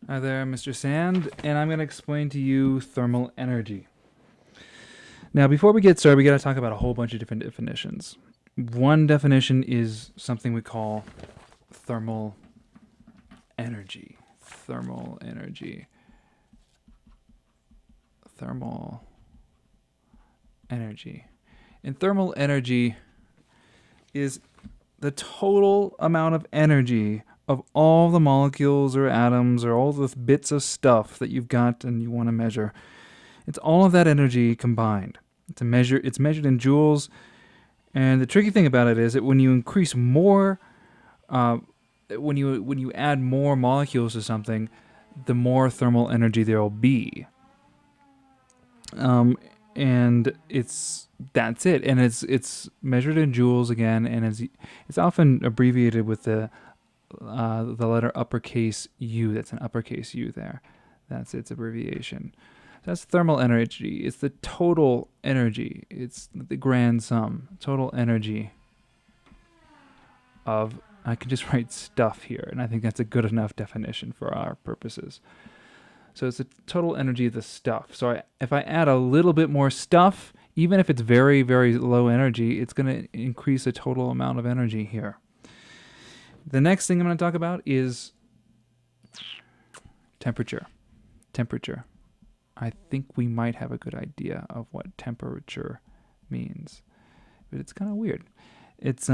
Hi there, Mr. Sand, and I'm going to explain to you thermal energy. Now, before we get started, we got to talk about a whole bunch of different definitions. One definition is something we call thermal energy. Thermal energy. Thermal energy. And thermal energy is the total amount of energy of all the molecules or atoms or all the bits of stuff that you've got and you want to measure. It's all of that energy combined. It's measured in joules, and the tricky thing about it is that when you increase more, when you add more molecules to something, the more thermal energy there will be. And that's it, and it's measured in joules again, and it's often abbreviated with the letter uppercase U. That's an uppercase U there. That's its abbreviation. That's thermal energy. It's the total energy. It's the grand sum. Total energy of, I can just write stuff here, and I think that's a good enough definition for our purposes. So it's the total energy of the stuff. So if I add a little bit more stuff, even if it's very, very low energy, it's going to increase the total amount of energy here. The next thing I'm going to talk about is temperature. Temperature. I think we might have a good idea of what temperature means, but it's kind of weird. It's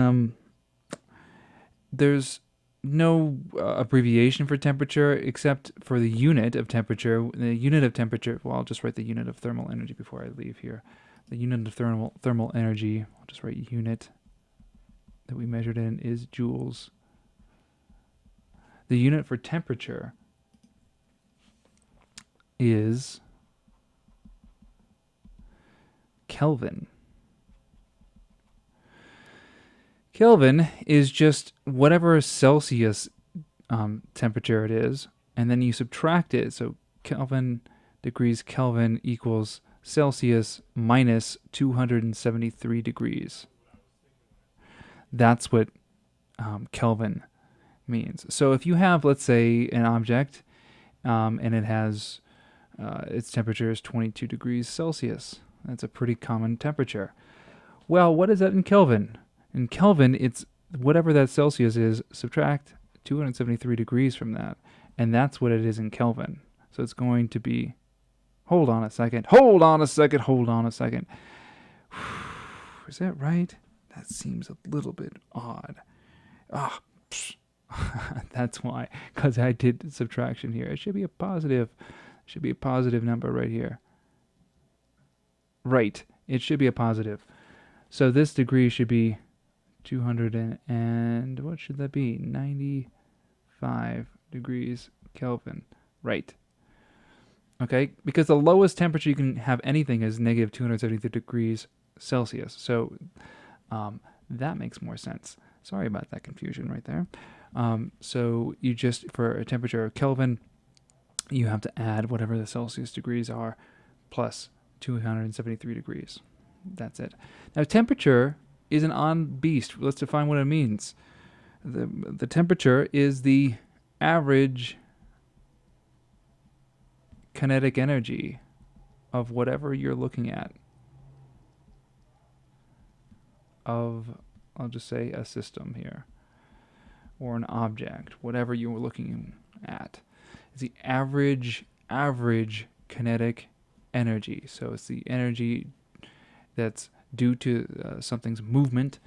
there's no abbreviation for temperature except for the unit of temperature. The unit of temperature, well, I'll just write the unit of thermal energy before I leave here. The unit of thermal energy, I'll just write unit that we measured in is joules. The unit for temperature is Kelvin. Kelvin is just whatever Celsius temperature it is, and then you subtract it. So Kelvin, degrees Kelvin equals Celsius minus 273 degrees. That's what Kelvin means. So if you have, let's say, an object and it has its temperature is 22 degrees Celsius. That's a pretty common temperature. Well, what is that in Kelvin? In Kelvin, it's whatever that Celsius is, subtract 273 degrees from that, and that's what it is in Kelvin. So it's going to be, hold on a second. Is that right? That seems a little bit odd. That's why, because I did subtraction here. It should be a positive. Should be a positive number right here. Right. It should be a positive. So this degree should be 200 and what should that be? 95 degrees Kelvin. Right. Okay, because the lowest temperature you can have anything is negative 273 degrees Celsius. So that makes more sense. Sorry about that confusion right there. So you just, for a temperature of Kelvin, you have to add whatever the Celsius degrees are plus 273 degrees. That's it. Now, temperature is an odd beast. Let's define what it means. The temperature is the average kinetic energy of whatever you're looking at. Of, I'll just say, a system here, or an object, whatever you were looking at. It's the average kinetic energy. So it's the energy that's due to something's movement,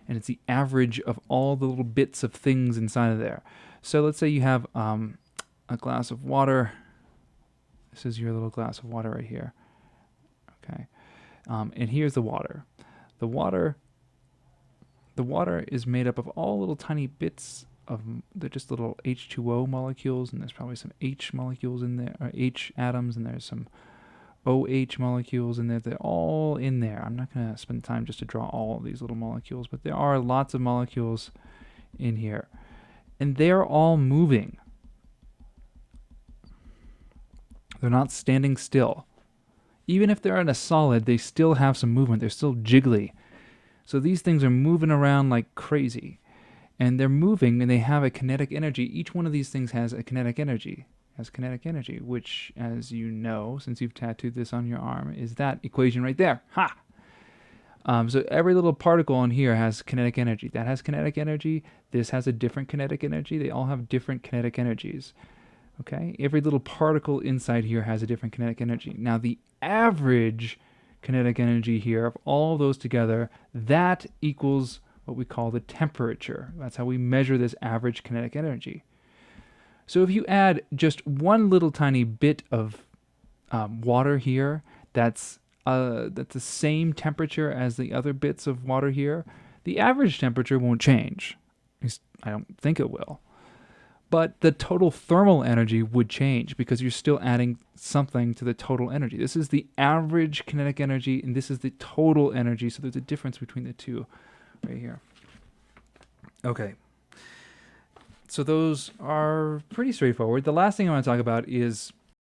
and it's the average of all the little bits of things inside of there. So let's say you have a glass of water. This is your little glass of water right here. Okay, and here's the water. The water is made up of all little tiny bits of, they're just little H2O molecules, and there's probably some H molecules in there, or H atoms, and there's some OH molecules in there. They're all in there. I'm not going to spend time just to draw all of these little molecules, but there are lots of molecules in here, and they're all moving. They're not standing still. Even if they're in a solid, they still have some movement. They're still jiggly. So these things are moving around like crazy. And they're moving and they have a kinetic energy. Each one of these things has a kinetic energy. has kinetic energy, which, as you know, since you've tattooed this on your arm, is that equation right there. Ha! So every little particle on here has kinetic energy. That has kinetic energy. This has a different kinetic energy. They all have different kinetic energies. Okay? Every little particle inside here has a different kinetic energy. Now, the average kinetic energy here of all those together, that equals what we call the temperature. That's how we measure this average kinetic energy. So if you add just one little tiny bit of water here, that's the same temperature as the other bits of water here, the average temperature won't change. At least I don't think it will. But the total thermal energy would change because you're still adding something to the total energy. This is the average kinetic energy, and this is the total energy, so there's a difference between the two right here. Okay. So those are pretty straightforward. The last thing I want to talk about is